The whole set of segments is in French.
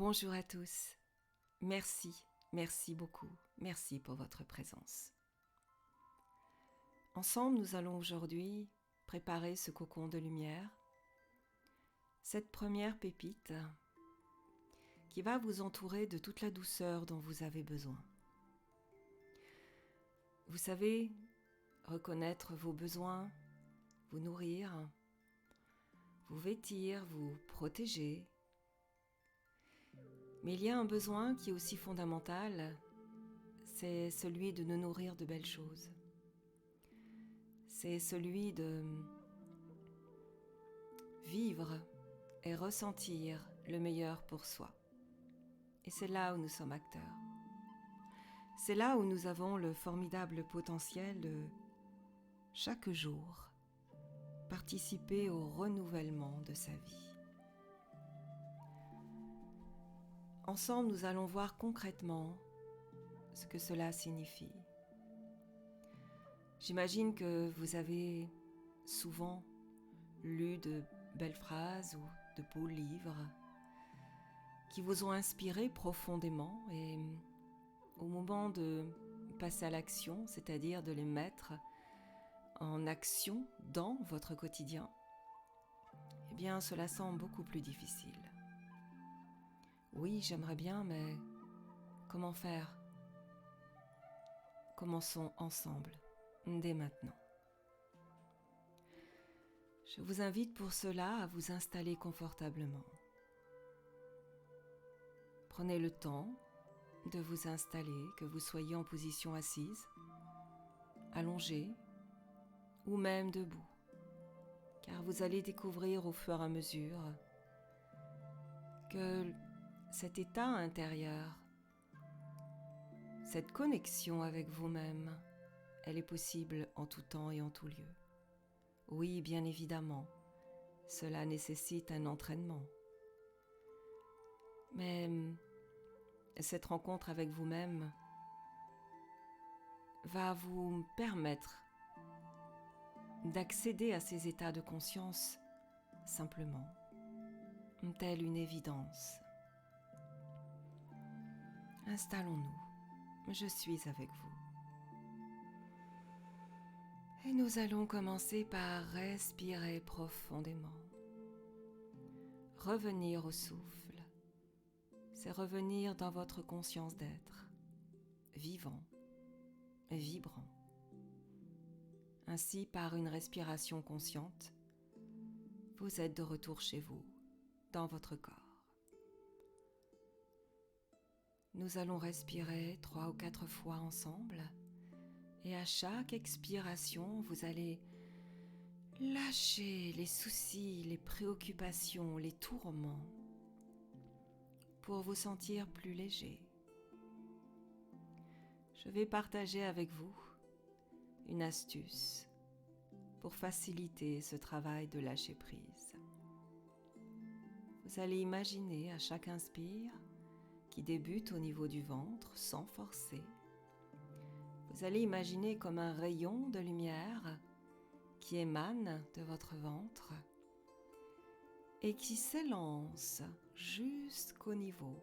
Bonjour à tous. Merci beaucoup. Merci pour votre présence. Ensemble, nous allons aujourd'hui préparer ce cocon de lumière, cette première pépite qui va vous entourer de toute la douceur dont vous avez besoin. Vous savez, reconnaître vos besoins, vous nourrir, vous vêtir, vous protéger. Mais il y a un besoin qui est aussi fondamental, c'est celui de nous nourrir de belles choses. C'est celui de vivre et ressentir le meilleur pour soi. Et c'est là où nous sommes acteurs. C'est là où nous avons le formidable potentiel de, chaque jour, participer au renouvellement de sa vie. Ensemble, nous allons voir concrètement ce que cela signifie. J'imagine que vous avez souvent lu de belles phrases ou de beaux livres qui vous ont inspiré profondément et au moment de passer à l'action, c'est-à-dire de les mettre en action dans votre quotidien, eh bien cela semble beaucoup plus difficile. Oui, j'aimerais bien, mais comment faire ? Commençons ensemble, dès maintenant. Je vous invite pour cela à vous installer confortablement. Prenez le temps de vous installer, que vous soyez en position assise, allongée ou même debout, car vous allez découvrir au fur et à mesure que cet état intérieur, cette connexion avec vous-même, elle est possible en tout temps et en tout lieu. Oui, bien évidemment, cela nécessite un entraînement. Mais cette rencontre avec vous-même va vous permettre d'accéder à ces états de conscience simplement, telle une évidence. Installons-nous, je suis avec vous. Et nous allons commencer par respirer profondément. Revenir au souffle, c'est revenir dans votre conscience d'être, vivant, vibrant. Ainsi, par une respiration consciente, vous êtes de retour chez vous, dans votre corps. Nous allons respirer 3 ou 4 fois ensemble et à chaque expiration, vous allez lâcher les soucis, les préoccupations, les tourments pour vous sentir plus léger. Je vais partager avec vous une astuce pour faciliter ce travail de lâcher prise. Vous allez imaginer à chaque inspire qui débute au niveau du ventre sans forcer. Vous allez imaginer comme un rayon de lumière qui émane de votre ventre et qui s'élance jusqu'au niveau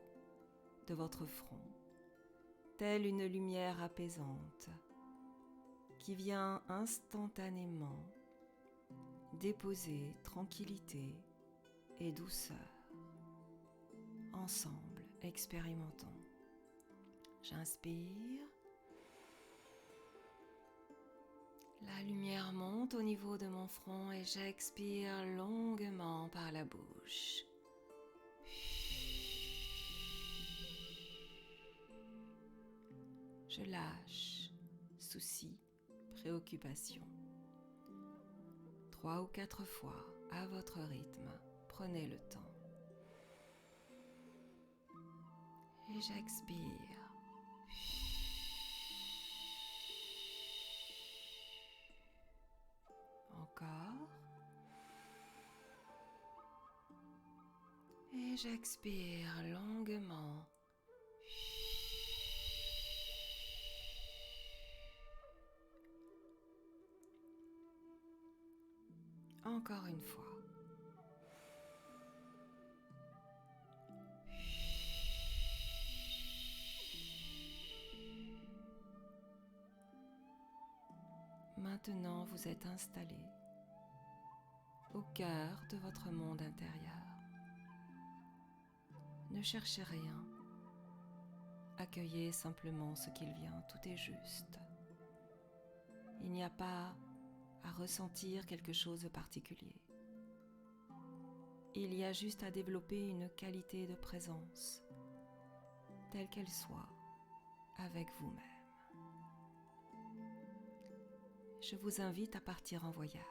de votre front, telle une lumière apaisante qui vient instantanément déposer tranquillité et douceur. Ensemble, expérimentons. J'inspire. La lumière monte au niveau de mon front et j'expire longuement par la bouche. Je lâche soucis, préoccupations. 3 ou 4 fois à votre rythme, prenez le temps. Et j'expire. Encore. Et j'expire longuement. Encore une fois. Maintenant, vous êtes installé au cœur de votre monde intérieur. Ne cherchez rien. Accueillez simplement ce qu'il vient, tout est juste. Il n'y a pas à ressentir quelque chose de particulier. Il y a juste à développer une qualité de présence, telle qu'elle soit, avec vous-même. Je vous invite à partir en voyage,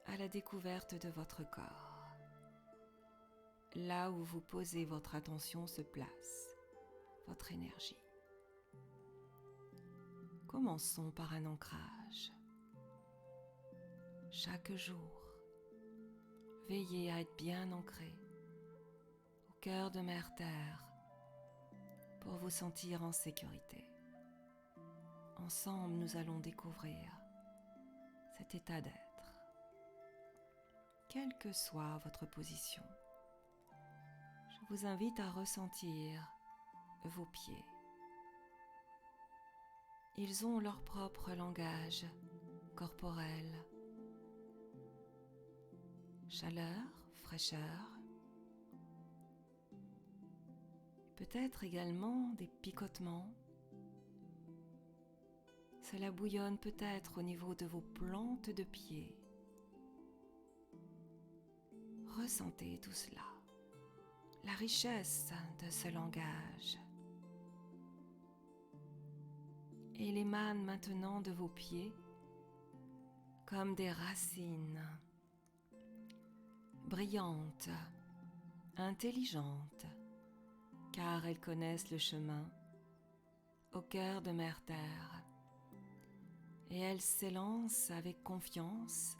à la découverte de votre corps. Là où vous posez votre attention se place votre énergie. Commençons par un ancrage. Chaque jour, veillez à être bien ancré au cœur de Mère Terre pour vous sentir en sécurité. Ensemble, nous allons découvrir cet état d'être. Quelle que soit votre position, je vous invite à ressentir vos pieds. Ils ont leur propre langage corporel. Chaleur, fraîcheur, peut-être également des picotements. Cela bouillonne peut-être au niveau de vos plantes de pied. Ressentez tout cela, la richesse de ce langage. Il émane maintenant de vos pieds comme des racines brillantes, intelligentes, car elles connaissent le chemin au cœur de Mère Terre et elles s'élancent avec confiance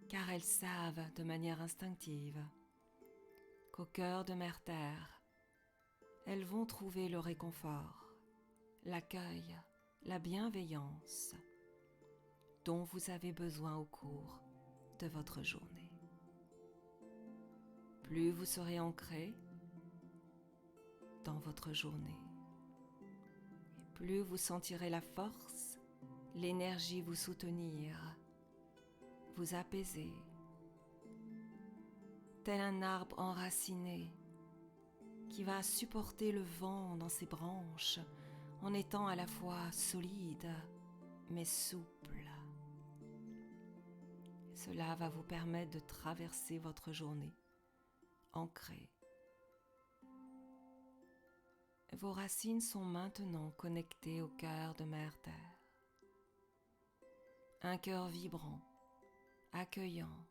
car elles savent de manière instinctive qu'au cœur de Mère Terre, elles vont trouver le réconfort, l'accueil, la bienveillance dont vous avez besoin au cours de votre journée. Plus vous serez ancré dans votre journée, et plus vous sentirez la force, l'énergie vous soutenir, vous apaiser, tel un arbre enraciné qui va supporter le vent dans ses branches en étant à la fois solide mais souple. Cela va vous permettre de traverser votre journée ancré. Vos racines sont maintenant connectées au cœur de Mère Terre. Un cœur vibrant, accueillant,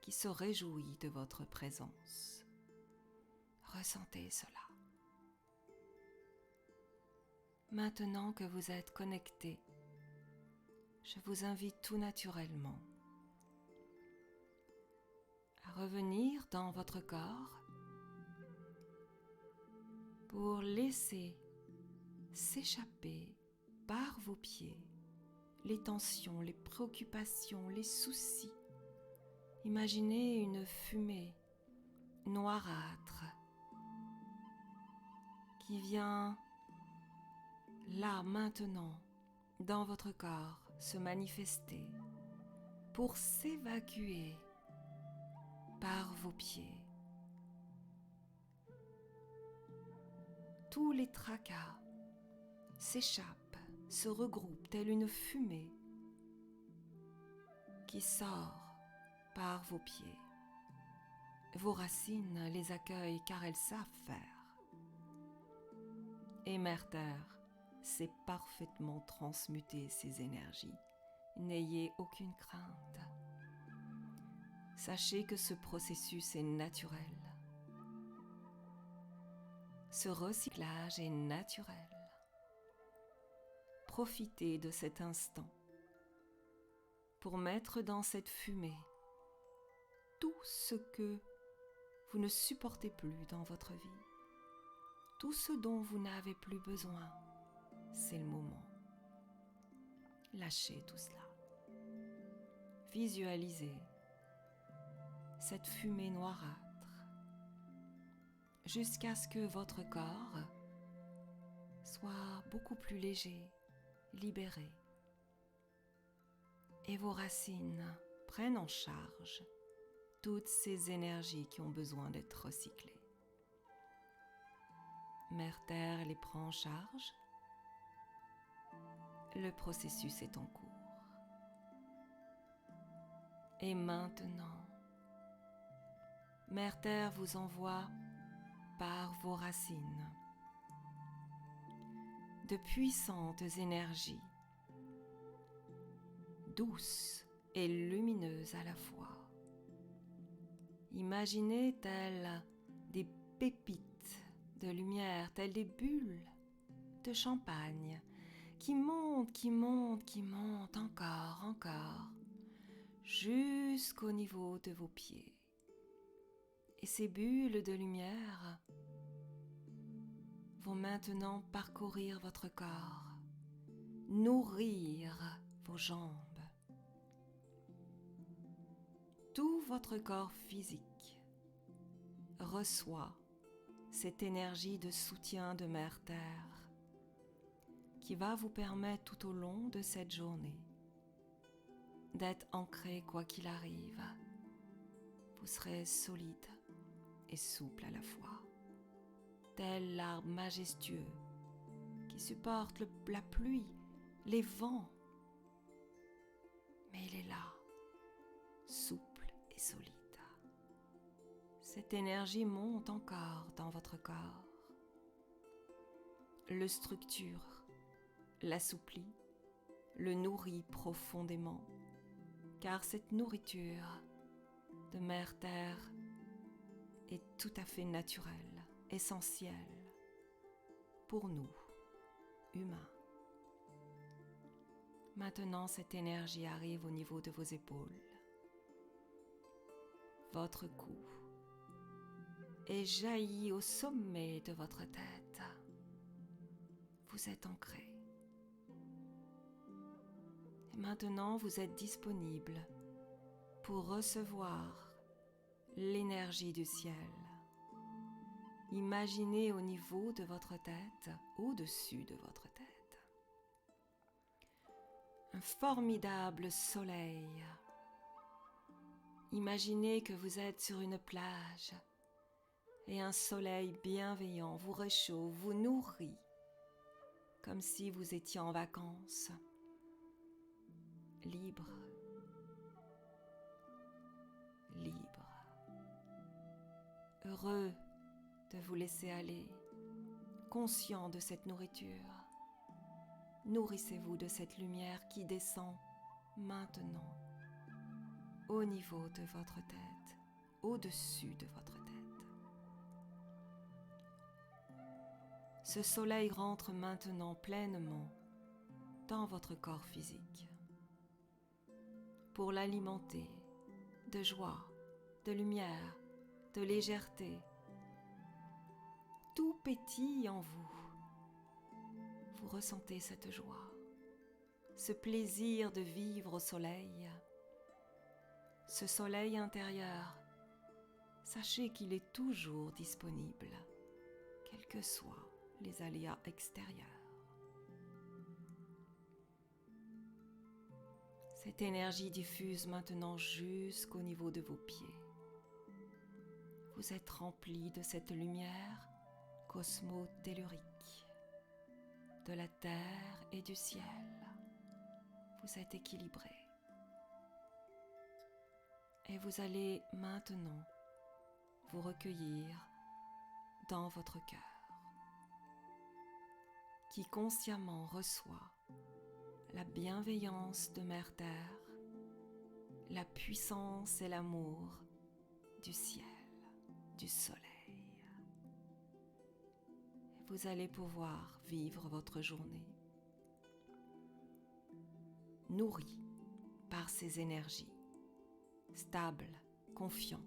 qui se réjouit de votre présence. Ressentez cela. Maintenant que vous êtes connecté, je vous invite tout naturellement à revenir dans votre corps pour laisser s'échapper par vos pieds les tensions, les préoccupations, les soucis. Imaginez une fumée noirâtre qui vient là maintenant dans votre corps se manifester pour s'évacuer par vos pieds. Tous les tracas s'échappent, se regroupent telle une fumée qui sort par vos pieds. Vos racines les accueillent car elles savent faire. Et Mère Terre sait parfaitement transmuter ces énergies. N'ayez aucune crainte. Sachez que ce processus est naturel. Ce recyclage est naturel. Profitez de cet instant pour mettre dans cette fumée tout ce que vous ne supportez plus dans votre vie, tout ce dont vous n'avez plus besoin. C'est le moment. Lâchez tout cela. Visualisez cette fumée noirâtre jusqu'à ce que votre corps soit beaucoup plus léger, libéré. Et vos racines prennent en charge toutes ces énergies qui ont besoin d'être recyclées. Mère Terre les prend en charge. Le processus est en cours. Et maintenant, Mère Terre vous envoie par vos racines de puissantes énergies, douces et lumineuses à la fois. Imaginez telles des pépites de lumière, telles des bulles de champagne qui montent, qui montent, qui montent encore, jusqu'au niveau de vos pieds. Et ces bulles de lumière vont maintenant parcourir votre corps, nourrir vos jambes. Tout votre corps physique reçoit cette énergie de soutien de Mère Terre qui va vous permettre tout au long de cette journée d'être ancré quoi qu'il arrive. Vous serez solide et souple à la fois, tel l'arbre majestueux qui supporte la pluie, les vents. Mais il est là, souple et solide. Cette énergie monte encore dans votre corps, le structure, l'assouplit, le nourrit profondément, car cette nourriture de Mère Terre est tout à fait naturelle, essentielle pour nous, humains. Maintenant, cette énergie arrive au niveau de vos épaules, votre cou, et jaillit au sommet de votre tête. Vous êtes ancré. Et maintenant, vous êtes disponible pour recevoir l'énergie du ciel. Imaginez au niveau de votre tête, au-dessus de votre tête, un formidable soleil. Imaginez que vous êtes sur une plage et un soleil bienveillant vous réchauffe, vous nourrit, comme si vous étiez en vacances, libre, heureux de vous laisser aller, conscient de cette nourriture. Nourrissez-vous de cette lumière qui descend maintenant au niveau de votre tête, au-dessus de votre tête. Ce soleil rentre maintenant pleinement dans votre corps physique pour l'alimenter de joie, de lumière, de légèreté. Tout pétille en vous. Vous ressentez cette joie, ce plaisir de vivre au soleil. Ce soleil intérieur, sachez qu'il est toujours disponible, quels que soient les aléas extérieurs. Cette énergie diffuse maintenant jusqu'au niveau de vos pieds. Vous êtes rempli de cette lumière cosmotellurique, de la terre et du ciel. Vous êtes équilibré. Et vous allez maintenant vous recueillir dans votre cœur, qui consciemment reçoit la bienveillance de Mère Terre, la puissance et l'amour du ciel, du soleil. Et vous allez pouvoir vivre votre journée nourrie par ces énergies, stable, confiant,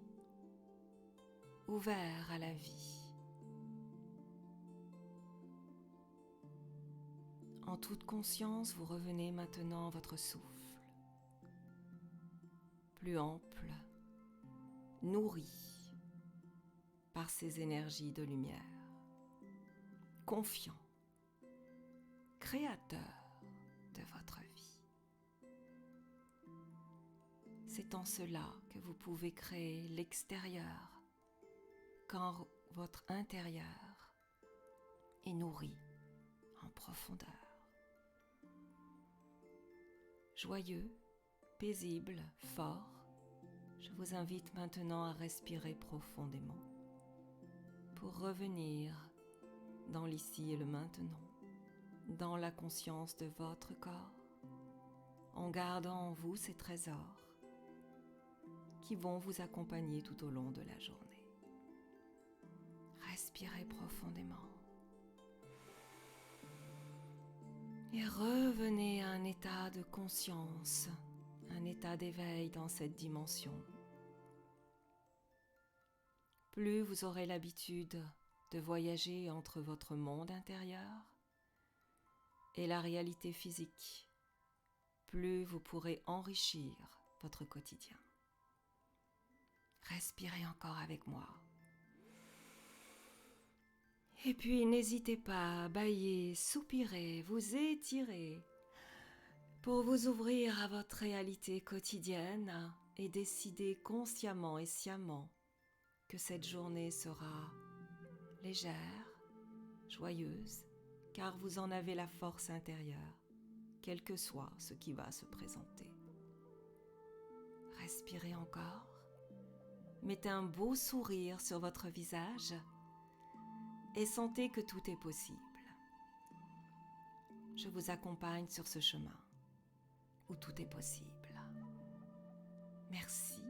ouvert à la vie. En toute conscience, vous revenez maintenant à votre souffle, plus ample, nourri par ces énergies de lumière, confiant, créateur de votre vie. C'est en cela que vous pouvez créer l'extérieur, quand votre intérieur est nourri en profondeur. Joyeux, paisible, fort, je vous invite maintenant à respirer profondément pour revenir dans l'ici et le maintenant, dans la conscience de votre corps, en gardant en vous ces trésors qui vont vous accompagner tout au long de la journée. Respirez profondément et revenez à un état de conscience, un état d'éveil dans cette dimension. Plus vous aurez l'habitude de voyager entre votre monde intérieur et la réalité physique, plus vous pourrez enrichir votre quotidien. Respirez encore avec moi. Et puis n'hésitez pas à bâiller, soupirer, vous étirer pour vous ouvrir à votre réalité quotidienne et décider consciemment et sciemment que cette journée sera légère, joyeuse, car vous en avez la force intérieure, quel que soit ce qui va se présenter. Respirez encore. Mettez un beau sourire sur votre visage et sentez que tout est possible. Je vous accompagne sur ce chemin où tout est possible. Merci,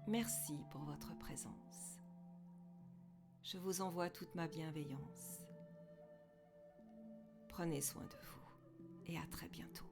merci pour votre présence. Je vous envoie toute ma bienveillance. Prenez soin de vous et à très bientôt.